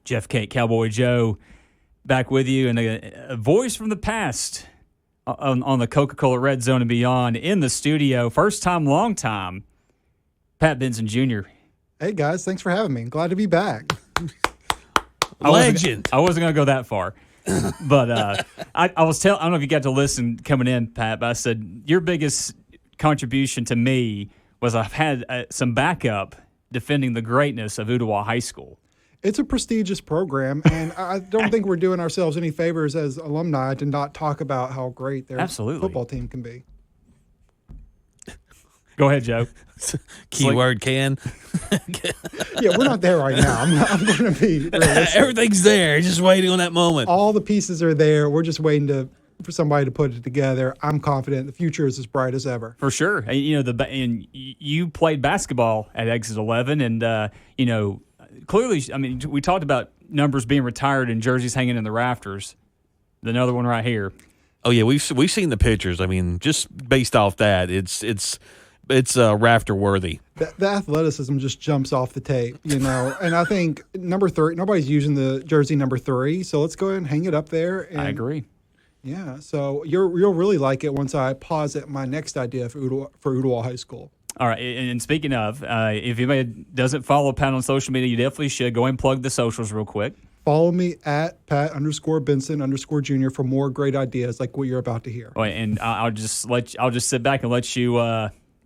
Jeff Cowboy Joe back with you, and a voice from the past on the Coca-Cola Red Zone and beyond in the studio. First time, long time, Benson Jr. Hey, guys. Thanks for having me. Glad to be back. Legend. I wasn't going to go that far. But I don't know if you got to listen coming in, Pat, but I said your biggest contribution to me was I've had some backup defending the greatness of Ooltewah High School. It's a prestigious program, and I don't think we're doing ourselves any favors as alumni to not talk about how great their football team can be. Go ahead, Joe. Keyword can. Yeah, we're not there right now. I'm going to be realistic. Everything's there, just waiting on that moment. All the pieces are there. We're just waiting for somebody to put it together. I'm confident the future is as bright as ever. For sure. And, and you played basketball at Exit 11, and clearly, I mean, we talked about numbers being retired and jerseys hanging in the rafters. Another one right here. Oh yeah, we've seen the pictures. I mean, just based off that, it's rafter worthy. The athleticism just jumps off the tape, And I think number 3, nobody's using the jersey number 3, so let's go ahead and hang it up there. And, I agree. Yeah, so you'll really like it once I posit my next idea for Ooltewah High School. All right, and speaking of, if anybody doesn't follow Pat on social media, you definitely should. Go and plug the socials real quick. Follow me at Pat_Benson_Jr. for more great ideas like what you're about to hear. Oh, and I'll just sit back and let you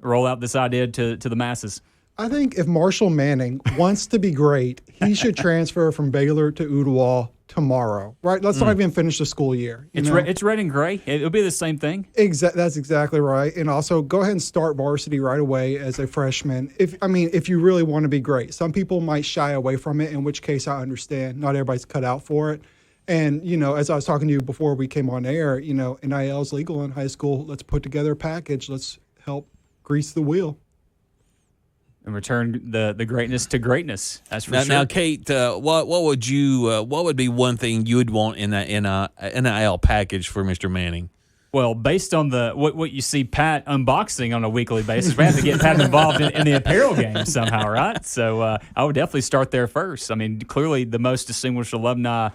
roll out this idea to the masses. I think if Marshall Manning wants to be great, he should transfer from Baylor to Ooltewah tomorrow, right? Let's not even finish the school year. It's red and gray. It'll be the same thing. That's exactly right. And also, go ahead and start varsity right away as a freshman. If you really want to be great. Some people might shy away from it, in which case I understand. Not everybody's cut out for it. And, as I was talking to you before we came on air, NIL is legal in high school. Let's put together a package. Let's help grease the wheel. And return the greatness to greatness. That's for sure. Now, Kate, what would be one thing you would want in that NIL package for Mr. Manning? Well, based on what you see Pat unboxing on a weekly basis, we have to get Pat involved in the apparel game somehow, right? So I would definitely start there first. I mean, clearly the most distinguished alumni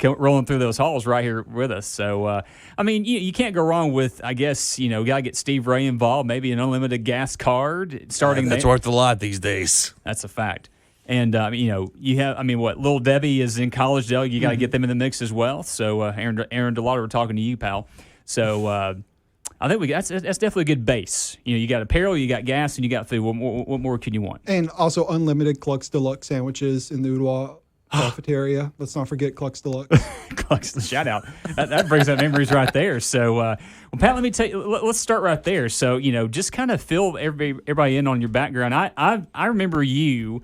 rolling through those halls right here with us. So, you can't go wrong with, I guess, got to get Steve Ray involved, maybe an unlimited gas card starting That's worth a lot these days. That's a fact. And, you have, Little Debbie is in college, Dale. You got to get them in the mix as well. So, Aaron DeLauder, we're talking to you, pal. So, I think that's definitely a good base. You got apparel, you got gas, and you got food. What more can you want? And also unlimited Cluck's Deluxe sandwiches in the Ooltewah cafeteria. Let's not forget Cluck's Deluxe. Cluck's, shout out. That brings up memories right there. So, Pat, let me tell you. Let's start right there. So, just kind of fill everybody in on your background. I remember you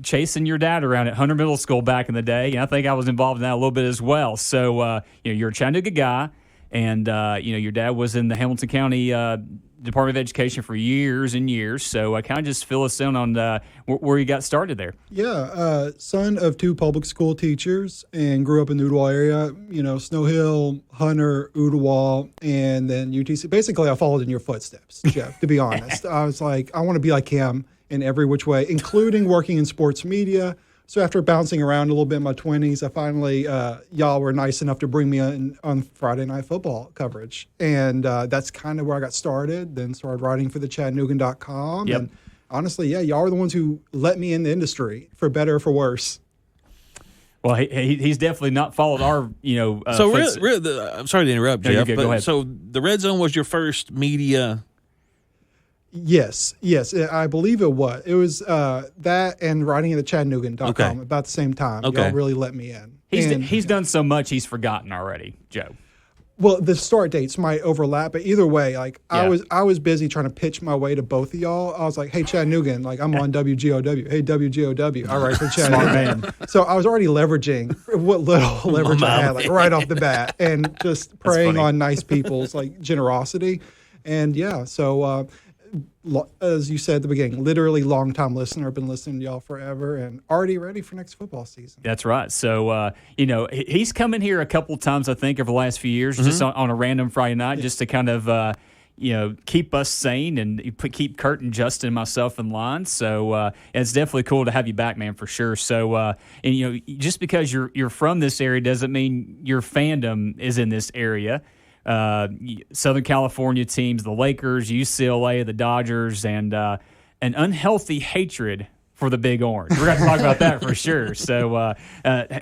chasing your dad around at Hunter Middle School back in the day, and I think I was involved in that a little bit as well. So, you're a Chattanooga guy, and your dad was in the Hamilton County Department of Education for years and years. So kind of just fill us in on where you got started there. Yeah, son of 2 public school teachers and grew up in the Ooltewah area, Snow Hill, Hunter, Ooltewah, and then UTC. Basically, I followed in your footsteps, Jeff, to be honest. I was like, I want to be like him in every which way, including working in sports media. So after bouncing around a little bit in my 20s, I finally, y'all were nice enough to bring me on Friday Night Football coverage. And that's kind of where I got started, then started writing for the Chattanoogan.com. Yep. And honestly, y'all are the ones who let me in the industry, for better or for worse. Well, he's definitely not followed our, So I'm sorry to interrupt, No, Jeff. you're good. Go ahead. So the Red Zone was your first media. Yes, I believe it was. It was that and writing at the Chattanoogan.com about the same time. Okay. Y'all really let me in. He's done so much he's forgotten already, Joe. Well, the start dates might overlap, but either way, I was busy trying to pitch my way to both of y'all. I was like, hey, Chattanoogan, I'm on WGOW. Hey, WGOW. All right, for Chattanooga. Smart man. So I was already leveraging what little leverage I had, right off the bat, and just preying on nice people's generosity. And so as you said at the beginning, literally long-time listener. I've been listening to y'all forever and already ready for next football season. That's right. So, he's come in here a couple of times, I think, over the last few years, just on a random Friday night, just to kind of, keep us sane and keep Kurt and Justin and myself in line. So it's definitely cool to have you back, man, for sure. So and just because you're from this area doesn't mean your fandom is in this area. Southern California teams, the Lakers, UCLA, the Dodgers, and an unhealthy hatred for the Big Orange. We're going to talk about that for sure. So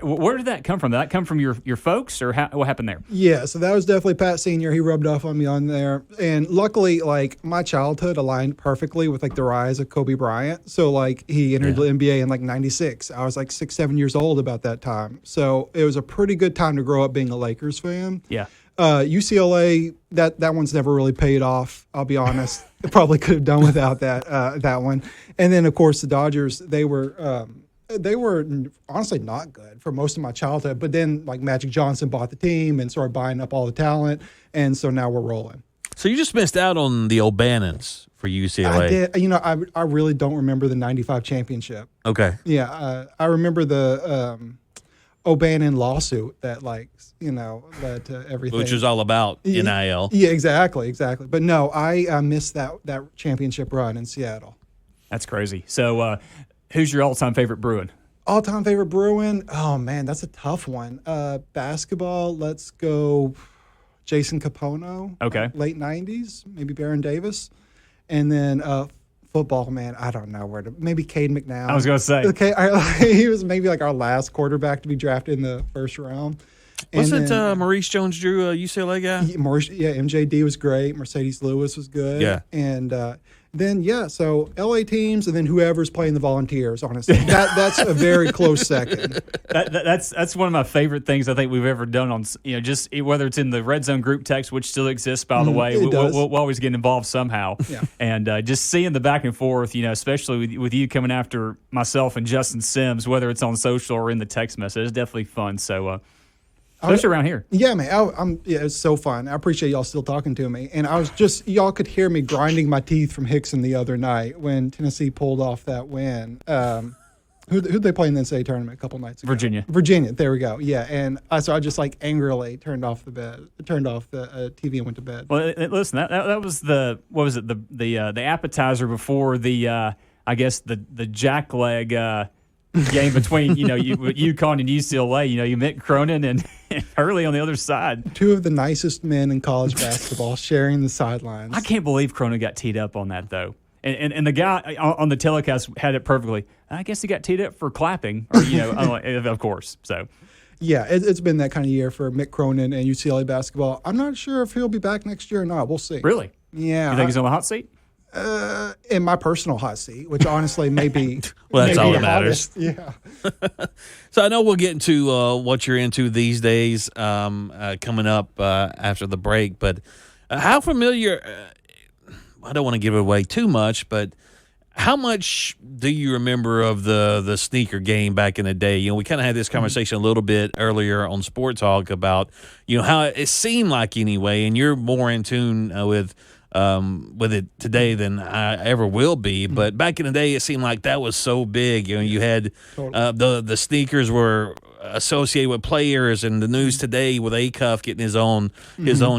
where did that come from? Did that come from your folks, or what happened there? Yeah, so that was definitely Pat Sr. He rubbed off on me on there. And luckily, like, my childhood aligned perfectly with, like, the rise of Kobe Bryant. So, like, he entered the NBA in, like, 96. I was, like, 6, 7 years old about that time. So it was a pretty good time to grow up being a Lakers fan. Yeah. UCLA, that one's never really paid off, I'll be honest. Probably could have done without that one. And then, of course, the Dodgers, they were honestly not good for most of my childhood. But then, like, Magic Johnson bought the team and started buying up all the talent, and so now we're rolling. So you just missed out on the O'Bannons for UCLA. I did. I really don't remember the 95 championship. Okay. Yeah, I remember the O'Bannon lawsuit that, like, led to everything. Which was all about NIL. Yeah, exactly. But no, I missed that championship run in Seattle. That's crazy. So who's your all-time favorite Bruin? All-time favorite Bruin? Oh, man, that's a tough one. Basketball, let's go Jason Capono. Okay. Late 90s, maybe Baron Davis. And then football, man, I don't know maybe Cade McNown. I was going to say. Okay, he was maybe like our last quarterback to be drafted in the first round. Wasn't Maurice Jones-Drew a UCLA guy? MJD was great. Mercedes Lewis was good. Yeah. And so LA teams and then whoever's playing the Volunteers, honestly. That's a very close second. That's one of my favorite things I think we've ever done on, just whether it's in the Red Zone group text, which still exists, by the way. We'll always get involved somehow. Yeah. And just seeing the back and forth, especially with you coming after myself and Justin Sims, whether it's on social or in the text message, it's definitely fun. So, especially around here. Yeah, man. It's so fun. I appreciate y'all still talking to me. And I was y'all could hear me grinding my teeth from Hickson the other night when Tennessee pulled off that win. Who'd they play in the NCAA tournament a couple nights ago? Virginia. There we go. Yeah. And so I just, like, angrily turned off the TV and went to bed. Well, listen, that was the appetizer before the I guess the jackleg game between UConn and UCLA. You met Cronin and Hurley on the other side. Two of the nicest men in college basketball sharing the sidelines. I can't believe Cronin got teed up on that, though. And the guy on the telecast had it perfectly. I guess he got teed up for clapping, or of course. So yeah, it's been that kind of year for Mick Cronin and UCLA basketball. I'm not sure if he'll be back next year or not. We'll see. Really? Yeah. You think he's on the hot seat? In my personal hot seat, which honestly may be well, that's all that matters. Yeah. So I know we'll get into what you're into these days coming up after the break, but how familiar? I don't want to give away too much, but how much do you remember of the sneaker game back in the day? We kind of had this conversation a little bit earlier on Sport Talk about how it seemed like anyway, and you're more in tune with it today than I ever will be. But back in the day, it seemed like that was so big. You had the sneakers were associated with players, and the news today with Acuff getting his own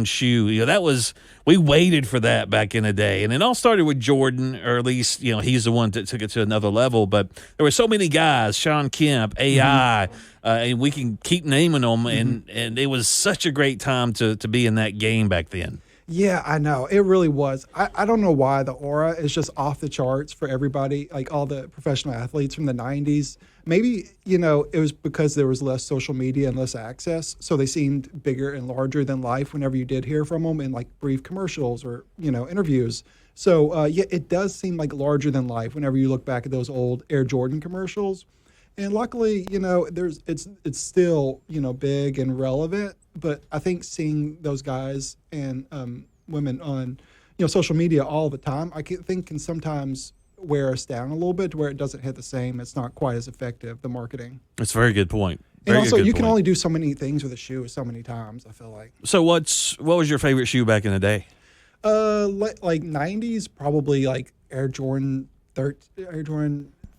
shoe. That was, we waited for that back in the day, and it all started with Jordan, or at least he's the one that took it to another level. But there were so many guys, Sean Kemp, AI, and we can keep naming them, and it was such a great time to be in that game back then. Yeah, I know. It really was. I don't know why the aura is just off the charts for everybody, like all the professional athletes from the 90s. Maybe, it was because there was less social media and less access, so they seemed bigger and larger than life whenever you did hear from them in, like, brief commercials or, interviews. So, it does seem like larger than life whenever you look back at those old Air Jordan commercials. And luckily, it's still, big and relevant. But I think seeing those guys and women on, social media all the time, I think can sometimes wear us down a little bit to where it doesn't hit the same. It's not quite as effective, the marketing. That's a very good point. And also, you can only do so many things with a shoe so many times, I feel like. So what was your favorite shoe back in the day? Like 90s, probably like Air Jordan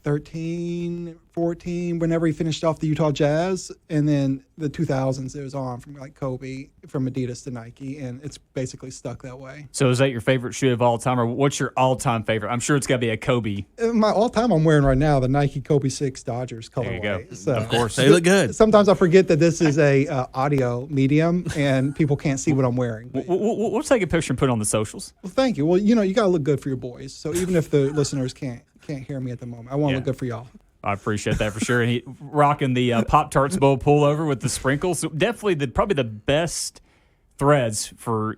13, 14, whenever he finished off the Utah Jazz. And then the 2000s, it was on from like Kobe, from Adidas to Nike. And it's basically stuck that way. So is that your favorite shoe of all time, or what's your all-time favorite? I'm sure it's got to be a Kobe. My all-time I'm wearing right now, the Nike Kobe 6 Dodgers colorway. There you go. So, Of course. They look good. Sometimes I forget that this is a audio medium and people can't see what I'm wearing. We'll take a picture and put it on the socials. Well, thank you. Well, you got to look good for your boys. So even if the listeners can't hear me at the moment, I want to look good for y'all. I appreciate that for sure. And he rocking the Pop-Tarts Bowl pullover with the sprinkles. So definitely probably the best threads for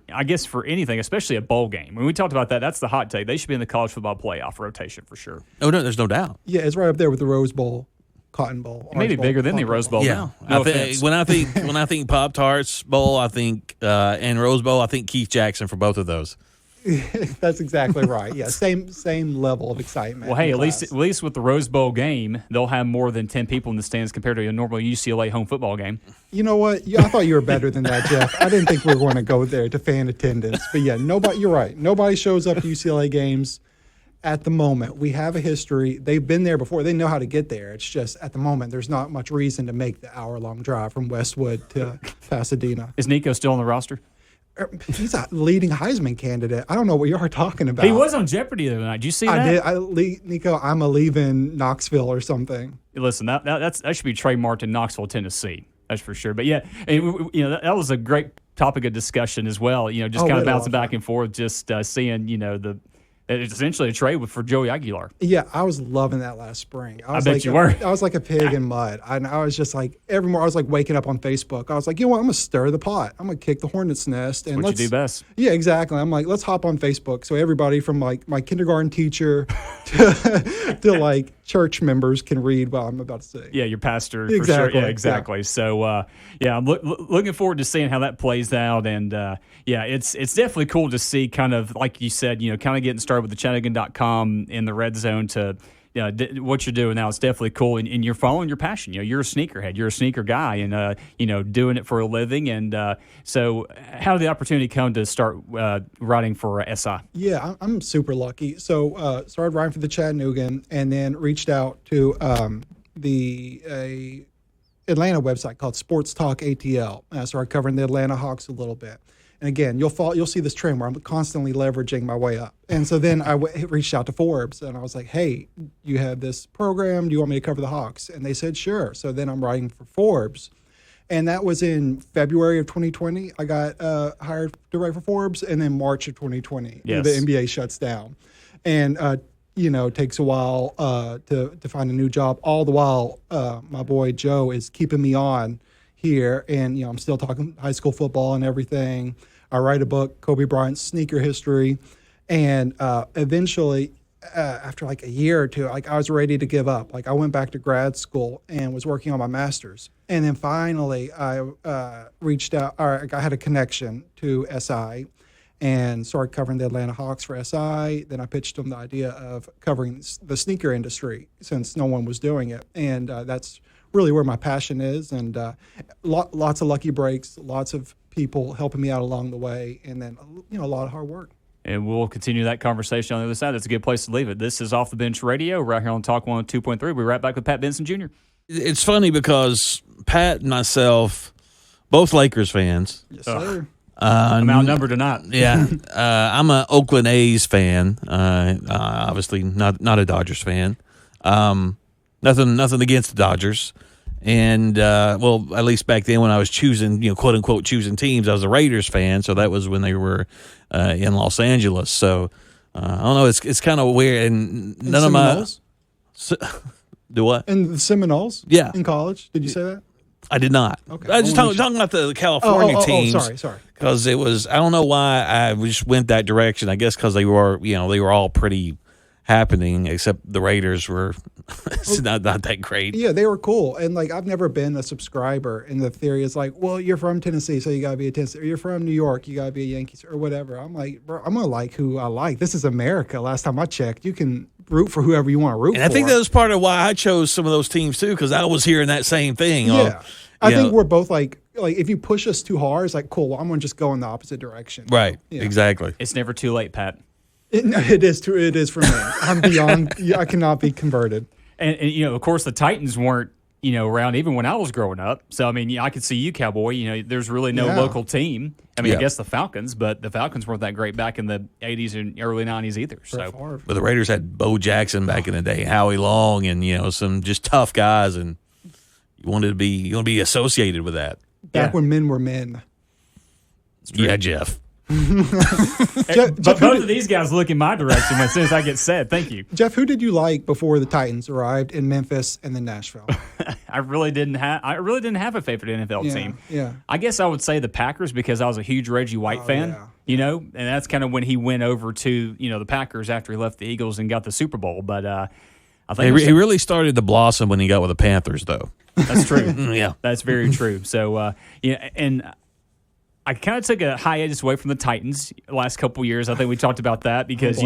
anything, especially a bowl game. When we talked about that, that's the hot take. They should be in the college football playoff rotation for sure. Oh, no, there's no doubt. Yeah, it's right up there with the Rose Bowl, Cotton Bowl. Maybe bigger than the Rose Bowl. Yeah, now. No offense. when I think Pop Tarts Bowl, I think and Rose Bowl, I think Keith Jackson for both of those. That's exactly right. Yeah, same level of excitement. Well, hey, at least with the Rose Bowl game, they'll have more than 10 people in the stands compared to a normal UCLA home football game. You know what? Yeah, I thought you were better than that, Jeff. I didn't think we were going to go there to fan attendance. But yeah, you're right. Nobody shows up to UCLA games at the moment. We have a history. They've been there before. They know how to get there. It's just at the moment there's not much reason to make the hour-long drive from Westwood to Pasadena. Is Nico still on the roster? He's a leading Heisman candidate. I don't know what you are talking about. He was on Jeopardy the other night. Did you see that? I did. Nico, I'm a leaving Knoxville or something. Listen, that should be trademarked in Knoxville, Tennessee. That's for sure. But yeah, that was a great topic of discussion as well. Just kind of bouncing back and forth, just seeing it's essentially a trade for Joey Aguilar. Yeah, I was loving that last spring. I bet you were. I was like a pig in mud. And I was just like, every morning I was like waking up on Facebook. I was like, you know what? I'm going to stir the pot. I'm going to kick the hornet's nest. And what you do best. Yeah, exactly. I'm like, let's hop on Facebook. So everybody from like my kindergarten teacher to like church members can read what I'm about to say. Yeah, your pastor. Exactly. For sure. Yeah, exactly. Yeah. So, I'm looking forward to seeing how that plays out. And, it's definitely cool to see kind of, like you said, kind of getting started with the Chattanooga.com in the red zone to what you're doing now. It's definitely cool. And you're following your passion. You're a sneakerhead. You're a sneaker guy and, doing it for a living. And so how did the opportunity come to start writing for SI? Yeah, I'm super lucky. So started writing for the Chattanoogan and then reached out to the Atlanta website called Sports Talk ATL. And I started covering the Atlanta Hawks a little bit. And again, you'll see this trend where I'm constantly leveraging my way up. And so then I reached out to Forbes and I was like, hey, you have this program. Do you want me to cover the Hawks? And they said, sure. So then I'm writing for Forbes. And that was in February of 2020. I got hired to write for Forbes. And then March of 2020, yes. The NBA shuts down. And, it takes a while to find a new job. All the while, my boy Joe is keeping me on here. And, I'm still talking high school football and everything. I write a book, Kobe Bryant's Sneaker History. And eventually, after like a year or two, I was ready to give up. I went back to grad school and was working on my master's. And then finally, I reached out, or I had a connection to SI and started covering the Atlanta Hawks for SI. Then I pitched them the idea of covering the sneaker industry since no one was doing it. And that's really where my passion is. And lots of lucky breaks, lots of people helping me out along the way, and then a lot of hard work. And we'll continue that conversation on the other side. That's a good place to leave it. This is Off the Bench Radio right here on Talk 102.3. We'll be right back with Pat Benson Jr. It's funny because Pat and myself, both Lakers fans. Yes, sir. I'm outnumbered tonight. Yeah. I'm an Oakland A's fan. Obviously not a Dodgers fan. Nothing against the Dodgers. And, at least back then when I was choosing, quote unquote, choosing teams, I was a Raiders fan. So that was when they were in Los Angeles. So I don't know. It's kind of weird. And none of my. Do what? And the Seminoles? Yeah. In college? Did you say that? I did not. Okay. I was just talking about the California teams. Sorry. Because it was, I don't know why I just went that direction. I guess because they were all pretty happening, except the Raiders were not that great. Yeah, they were cool. And I've never been a subscriber. And the theory is you're from Tennessee, so you got to be a Tennessee. Or you're from New York, you got to be a Yankees or whatever. I'm like, bro, I'm going to like who I like. This is America. Last time I checked, you can root for whoever you want to root for. And I think that was part of why I chose some of those teams too, because I was hearing that same thing. Yeah. I think we're both like if you push us too hard, it's cool, well, I'm going to just go in the opposite direction. Right. Yeah. Exactly. It's never too late, Pat. It is true. It is for me. I'm beyond. I cannot be converted. And of course, the Titans weren't, around even when I was growing up. So, I mean, I could see you, Cowboy. There's really no local team. I mean, I guess the Falcons, but the Falcons weren't that great back in the 80s and early 90s either. So, but the Raiders had Bo Jackson back in the day, Howie Long, and some just tough guys, and you want to be associated with that. Back when men were men. Yeah, Jeff. But both of these guys look in my direction as soon as I get said. Thank you, Jeff. Who did you like before the Titans arrived in Memphis and then Nashville? I really didn't have a favorite NFL team. Yeah, I guess I would say the Packers because I was a huge Reggie White fan. Yeah. And that's kind of when he went over to the Packers after he left the Eagles and got the Super Bowl. But I think he really started to blossom when he got with the Panthers, though. That's true. Yeah, that's very true. So and I kind of took a hiatus away from the Titans the last couple years. I think we talked about that because,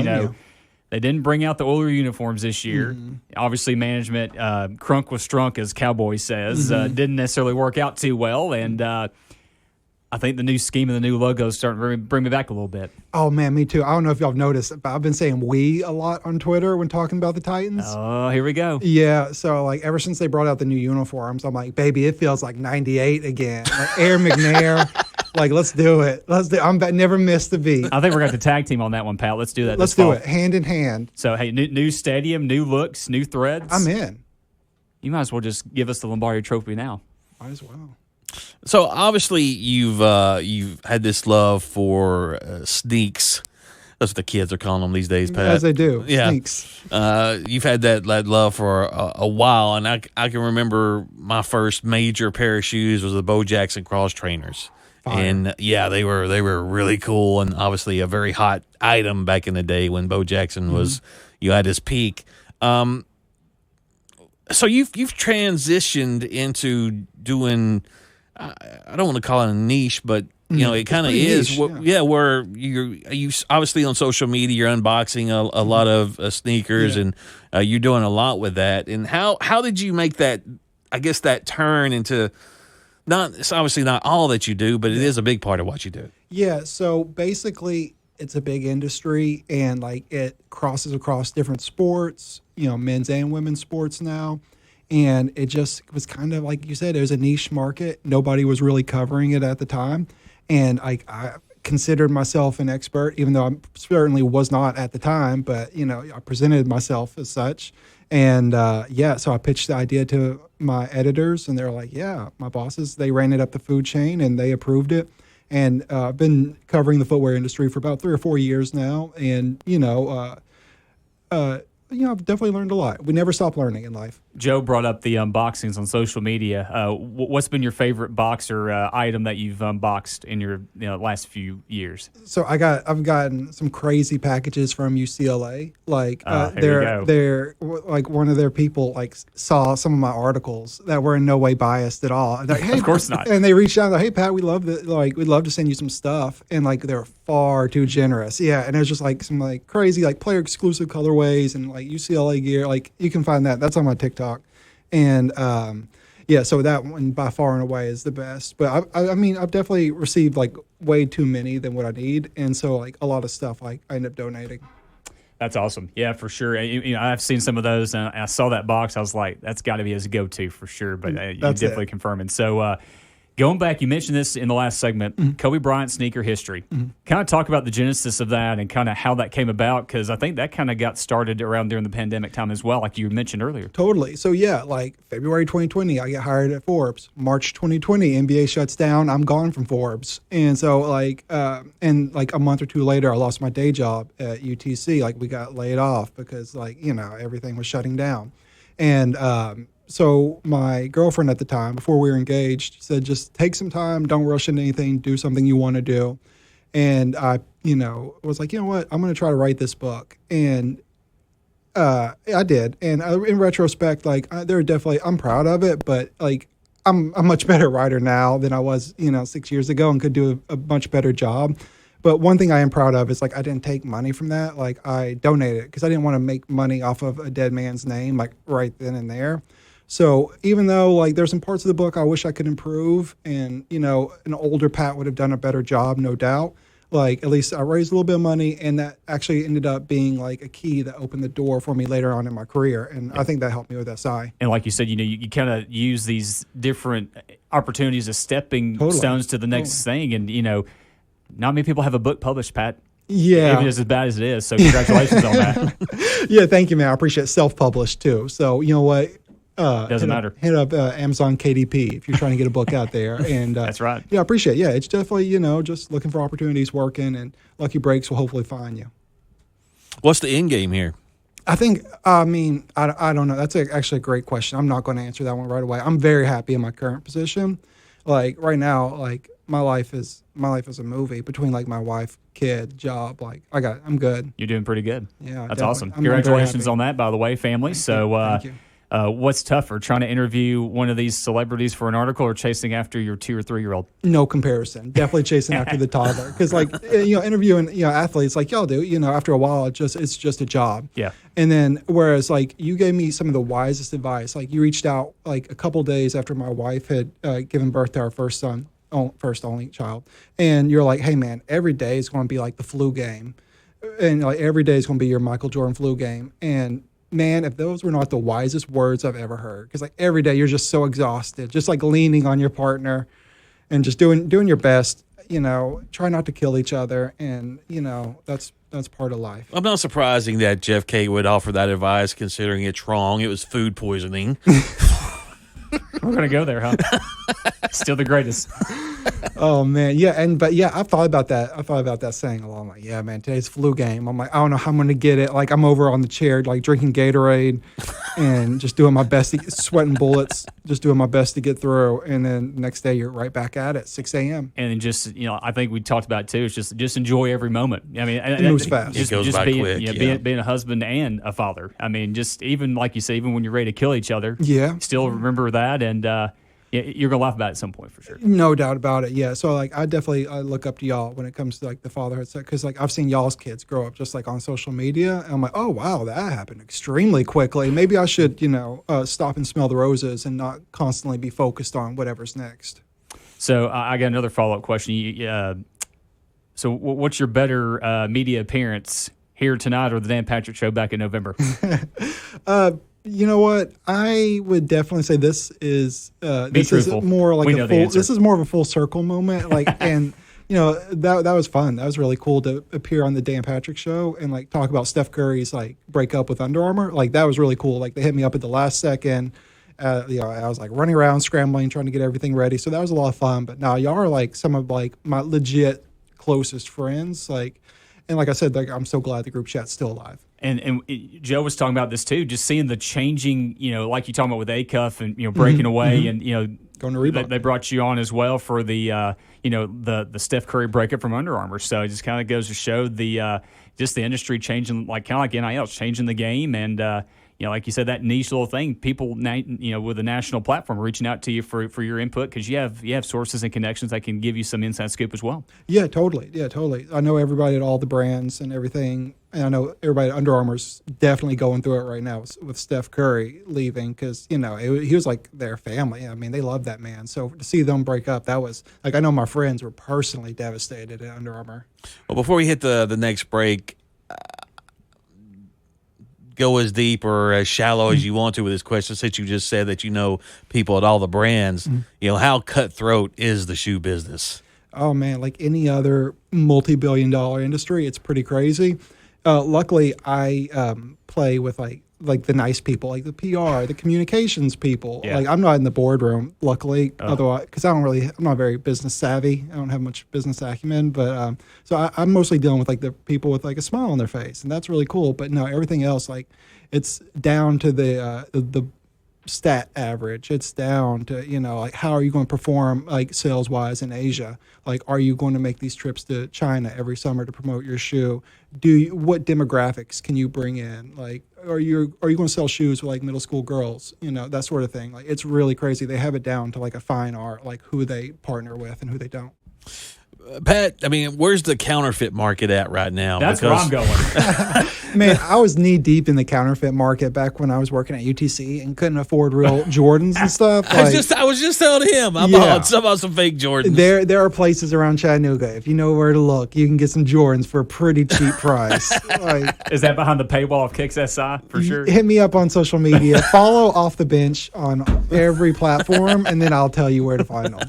they didn't bring out the Oiler uniforms this year. Mm-hmm. Obviously, management, crunk was strunk, as Cowboy says, didn't necessarily work out too well. And I think the new scheme and the new logo is starting to bring me back a little bit. Oh, man, me too. I don't know if y'all have noticed, but I've been saying "we" a lot on Twitter when talking about the Titans. Oh, here we go. Yeah, so ever since they brought out the new uniforms, I'm like, baby, it feels like 98 again. Like Air McNair. Let's do it. I'm never missed the beat. I think we're going to tag team on that one, Pat. Let's do that. Let's do it hand in hand. So, hey, new stadium, new looks, new threads. I'm in. You might as well just give us the Lombardi Trophy now. Might as well. So obviously you've had this love for sneaks. That's what the kids are calling them these days, Pat. As they do. Yeah. Sneaks. You've had that love for a while, and I can remember my first major pair of shoes was the Bo Jackson Cross Trainers. Fire. And they were really cool, and obviously a very hot item back in the day when Bo Jackson was at his peak. So you've transitioned into doing, I don't want to call it a niche, but it kind of is. Niche, Where you obviously on social media you're unboxing a lot of sneakers, and you're doing a lot with that. And how did you make that? I guess that turn into. It's obviously not all that you do, but it is a big part of what you do. Yeah, so basically it's a big industry and it crosses across different sports, men's and women's sports now. And it just was kind of like you said, it was a niche market. Nobody was really covering it at the time. And I considered myself an expert, even though I certainly was not at the time, but I presented myself as such. And so I pitched the idea to my editors, and they're like, "Yeah, my bosses." They ran it up the food chain, and they approved it. And I've been covering the footwear industry for about 3 or 4 years now, and I've definitely learned a lot. We never stop learning in life. Joe brought up the unboxings on social media. What's been your favorite box or item that you've unboxed in your last few years? So I've gotten some crazy packages from UCLA. They're one of their people saw some of my articles that were in no way biased at all. And hey, of course not. And they reached out like, "Hey Pat, we love that. We'd love to send you some stuff." And they're far too generous. Yeah, and it was just some crazy player exclusive colorways and UCLA gear. You can find that. That's on my TikTok. And so that one by far and away is the best. But I mean, I've definitely received way too many than what I need, and so a lot of stuff I end up donating. That's awesome. Yeah, for sure. I've seen some of those, and I saw that box. I was like, that's got to be his go-to for sure. But you definitely confirming. So. Going back, you mentioned this in the last segment, Kobe Bryant sneaker history. Kind of talk about the genesis of that and kind of how that came about, because I think that kind of got started around during the pandemic time as well, like you mentioned earlier. Totally. So, February 2020, I get hired at Forbes. March 2020, NBA shuts down. I'm gone from Forbes. And so, a month or two later, I lost my day job at UTC. We got laid off because, everything was shutting down. And so my girlfriend at the time, before we were engaged, said, just take some time, don't rush into anything, do something you want to do. And I, was like, you know what, I'm going to try to write this book. And I did. And in retrospect, I'm proud of it, but I'm a much better writer now than I was, 6 years ago, and could do a much better job. But one thing I am proud of is I didn't take money from that. I donated it because I didn't want to make money off of a dead man's name, right then and there. So even though there's some parts of the book I wish I could improve, and an older Pat would have done a better job, no doubt, like at least I raised a little bit of money, and that actually ended up being like a key that opened the door for me later on in my career. And I think that helped me with SI. And like you said, you kind of use these different opportunities as stepping stones to the next thing. And, not many people have a book published, Pat. Yeah. Even as bad as it is. So congratulations on that. Yeah, thank you, man. I appreciate it. Self-published too. So you know what? Doesn't matter. Hit up Amazon KDP if you're trying to get a book out there. And That's right. Yeah, I appreciate it. Yeah, it's definitely, just looking for opportunities, working, and Lucky Breaks will hopefully find you. What's the end game here? I think, I don't know. That's actually a great question. I'm not going to answer that one right away. I'm very happy in my current position. Like right now, like my life is a movie between like my wife, kid, job. Like I'm good. You're doing pretty good. Yeah, that's definitely. awesome. I'm Congratulations on that, by the way, family. Thank you. What's tougher, trying to interview one of these celebrities for an article or chasing after your 2 or 3 year old? No comparison. Definitely chasing after the toddler. Because interviewing athletes like y'all do, after a while it's just a job. Yeah. And then whereas like you gave me some of the wisest advice. Like you reached out like a couple days after my wife had given birth to our first son, first only child, and you're like, hey man, every day is going to be like the flu game, and like every day is going to be your Michael Jordan flu game. And man, if those were not the wisest words I've ever heard, because like every day you're just so exhausted, just like leaning on your partner and just doing your best, try not to kill each other. And, that's part of life. I'm not surprising that Jeff K would offer that advice, considering it's wrong. It was food poisoning. We're going to go there, huh? Still the greatest. Oh man, yeah, I've thought about that. I thought about that saying a lot. I'm like, yeah, man, today's flu game. I'm like, I don't know how I'm gonna get it. Like, I'm over on the chair, like drinking Gatorade, and just doing my best, sweating bullets, just doing my best to get through. And then the next day, you're right back at it, 6 a.m. And then just, I think we talked about it too. It's just enjoy every moment. I mean, it moves fast. It goes by quick. Being a husband and a father. I mean, just even like you say, even when you're ready to kill each other, still remember that and. You're gonna laugh about it at some point for sure. No doubt about it. Yeah. So like, I definitely look up to y'all when it comes to like the fatherhood stuff, because like I've seen y'all's kids grow up just like on social media, and I'm like, oh wow, that happened extremely quickly. Maybe I should stop and smell the roses and not constantly be focused on whatever's next. So I got another follow up question. So what's your better media appearance, here tonight or the Dan Patrick Show back in November? You know what? I would definitely say this is more like this is more of a full circle moment. Like, and that was fun. That was really cool to appear on the Dan Patrick Show and like talk about Steph Curry's like breakup with Under Armour. Like that was really cool. Like they hit me up at the last second. I was like running around scrambling, trying to get everything ready. So that was a lot of fun. But now y'all are like some of like my legit closest friends. Like, and like I said, like I'm so glad the group chat's still alive. And Joe was talking about this too, just seeing the changing, like you talking about with Acuff and breaking away, and going to Reebok. They brought you on as well for the the Steph Curry breakup from Under Armour. So it just kind of goes to show the just the industry changing, like kind of like NIL, it's changing the game, and like you said, that niche little thing, people with a national platform reaching out to you for your input, because you have sources and connections that can give you some inside scoop as well. Yeah, totally. I know everybody at all the brands and everything. And I know everybody at Under Armour's definitely going through it right now with Steph Curry leaving, because, he was like their family. I mean, they love that man. So to see them break up, that was like, I know my friends were personally devastated at Under Armour. Well, before we hit the next break, go as deep or as shallow as you want to with this question, since you just said that people at all the brands. How cutthroat is the shoe business? Oh, man, like any other multi-billion-dollar industry, it's pretty crazy. Luckily, I play with like the nice people, like the PR, the communications people. Yeah. Like I'm not in the boardroom, luckily, otherwise, because I'm not very business savvy. I don't have much business acumen, but so I'm mostly dealing with like the people with like a smile on their face, and that's really cool. But no, everything else, like it's down to the stat average. It's down to like how are you going to perform like sales wise in Asia? Like, are you going to make these trips to China every summer to promote your shoe? What demographics can you bring in? Like, are you going to sell shoes with like middle school girls? That sort of thing. Like, it's really crazy. They have it down to like a fine art, like who they partner with and who they don't. Pat, I mean, where's the counterfeit market at right now? That's where I'm going. Man, I was knee deep in the counterfeit market back when I was working at UTC and couldn't afford real Jordans and stuff. I was just telling him about some fake Jordans. There are places around Chattanooga. If you know where to look, you can get some Jordans for a pretty cheap price. Is that behind the paywall of Kicks SI for sure? Hit me up on social media. Follow Off the Bench on every platform, and then I'll tell you where to find them.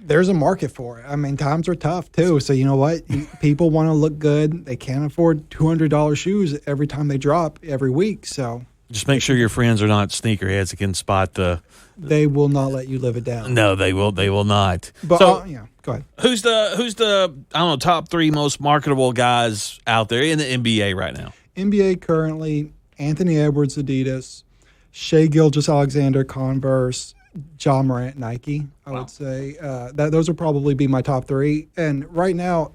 There's a market for it. I mean, times are tough too. So you know what? People want to look good. They can't afford $200 shoes every time they drop every week. So just make sure your friends are not sneakerheads that can spot the. They will not let you live it down. No, they will. They will not. But so, go ahead. Who's the I don't know, top 3 most marketable guys out there in the NBA right now? NBA currently: Anthony Edwards, Adidas; Shai Gilgeous-Alexander, Converse; Ja Morant, Nike. I would say that those would probably be my top 3. And right now,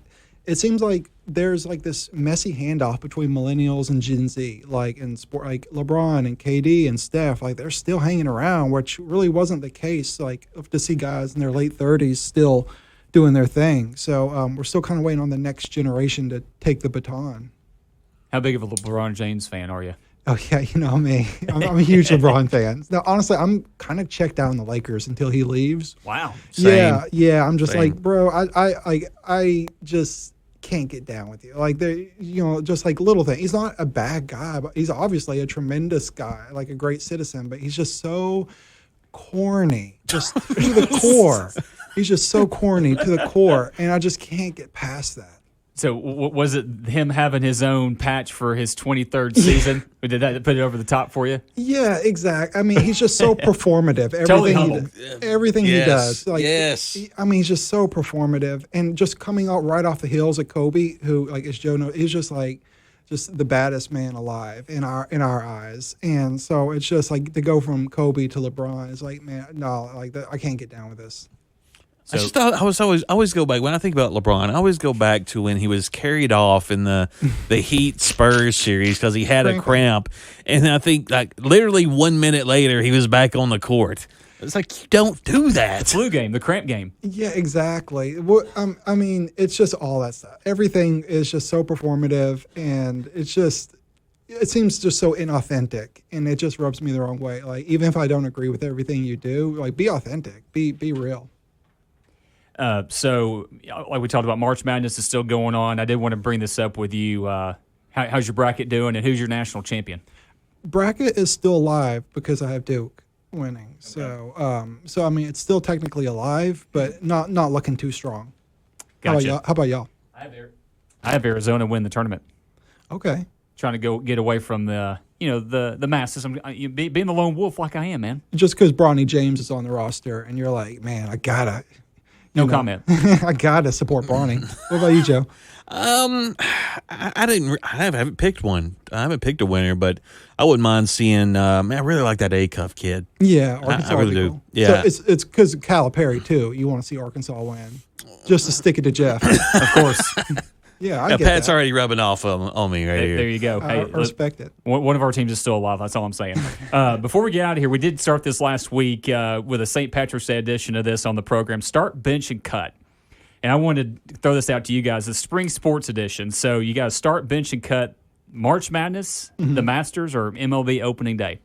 it seems like there's like this messy handoff between millennials and Gen Z, like in sport, like LeBron and KD and Steph, like they're still hanging around, which really wasn't the case. Like to see guys in their late 30s still doing their thing. So we're still kind of waiting on the next generation to take the baton. How big of a LeBron James fan are you? Oh, yeah, you know me. I'm a huge LeBron fan. Now, honestly, I'm kind of checked out on the Lakers until he leaves. Wow. Same. Yeah. I'm just Same. like, bro, I just can't get down with you. Like, just like little things. He's not a bad guy, but he's obviously a tremendous guy, like a great citizen, but he's just so corny, just to the core. He's just so corny to the core, and I just can't get past that. So was it him having his own patch for his 23rd season? Did that put it over the top for you? Yeah, exactly. I mean, he's just so performative. Everything he does. Like, yes. He's just so performative, and just coming out right off the heels of Kobe, who, like, as Joe knows, is just the baddest man alive in our eyes. And so it's just like to go from Kobe to LeBron is like, man, no, like I can't get down with this. So, I always go back when I think about LeBron. I always go back to when he was carried off in the Heat Spurs series because he had a cramp, and I think like literally 1 minute later he was back on the court. It's like you don't do that. The flu game, the cramp game. Yeah, exactly. I mean, it's just all that stuff. Everything is just so performative, and it seems just so inauthentic, and it just rubs me the wrong way. Like even if I don't agree with everything you do, like be authentic, be real. So, like we talked about, March Madness is still going on. I did want to bring this up with you. How's your bracket doing, and who's your national champion? Bracket is still alive because I have Duke winning. Okay. So I mean, it's still technically alive, but not looking too strong. Gotcha. How about y'all? I have Arizona win the tournament. Okay. Trying to get away from the masses. Being the lone wolf like I am, man. Just because Bronny James is on the roster, and you're like, man, I gotta. No comment. I gotta support Bronny. What about you, Joe? I haven't picked one. I haven't picked a winner, but I wouldn't mind seeing. I really like that Acuff kid. Yeah, Arkansas. I really do. Yeah, so it's because Calipari too. You want to see Arkansas win, just to stick it to Jeff, of course. Yeah, I get Pat's that. already rubbing off on me right here. There you go. I respect it. One of our teams is still alive. That's all I'm saying. Before we get out of here, we did start this last week with a St. Patrick's Day edition of this on the program. Start, bench, and cut. And I wanted to throw this out to you guys, the Spring Sports Edition. So you guys start, bench, and cut March Madness, the Masters, or MLB Opening Day.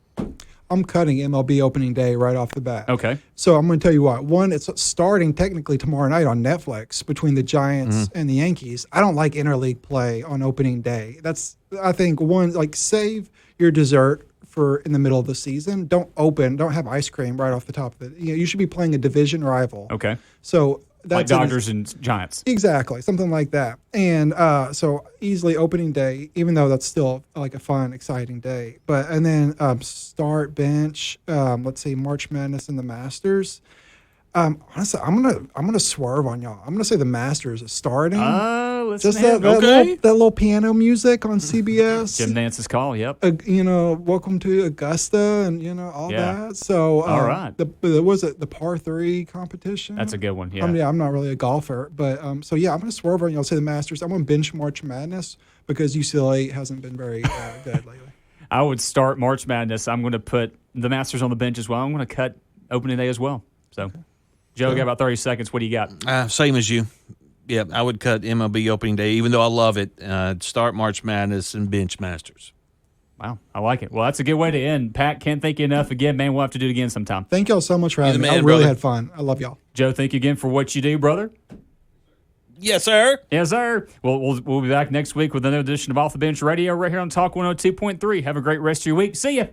I'm cutting MLB Opening Day right off the bat. Okay. So I'm going to tell you what. One, it's starting technically tomorrow night on Netflix between the Giants and the Yankees. I don't like interleague play on Opening Day. That's, I think, one, like save your dessert for in the middle of the season. Don't have ice cream right off the top of it. You should be playing a division rival. Okay. So like that's Dodgers and Giants. Exactly, something like that. And so easily Opening Day, even though that's still like a fun, exciting day. And then start, bench. Let's say March Madness and the Masters. Honestly, I'm gonna swerve on y'all. I'm gonna say the Masters is starting. Just that little piano music on CBS. Jim Nance's call. Yep. Welcome to Augusta, and all that. So, all right. Was it the par 3 competition? That's a good one. Yeah. I'm not really a golfer, but I'm gonna swerve on y'all. Say the Masters. I'm gonna bench March Madness because UCLA hasn't been very good lately. I would start March Madness. I'm going to put the Masters on the bench as well. I'm going to cut Opening Day as well. So, Joe, got about 30 seconds. What do you got? Same as you. Yep, I would cut MLB opening day, even though I love it. Start March Madness and bench Masters. Wow, I like it. Well, that's a good way to end. Pat, can't thank you enough again, man. We'll have to do it again sometime. Thank y'all so much for having me. man, I really brother. had fun. I love y'all. Joe, thank you again for what you do, brother. Yes, sir. Yes, sir. Well, we'll be back next week with another edition of Off the Bench Radio right here on Talk 102.3. Have a great rest of your week. See ya.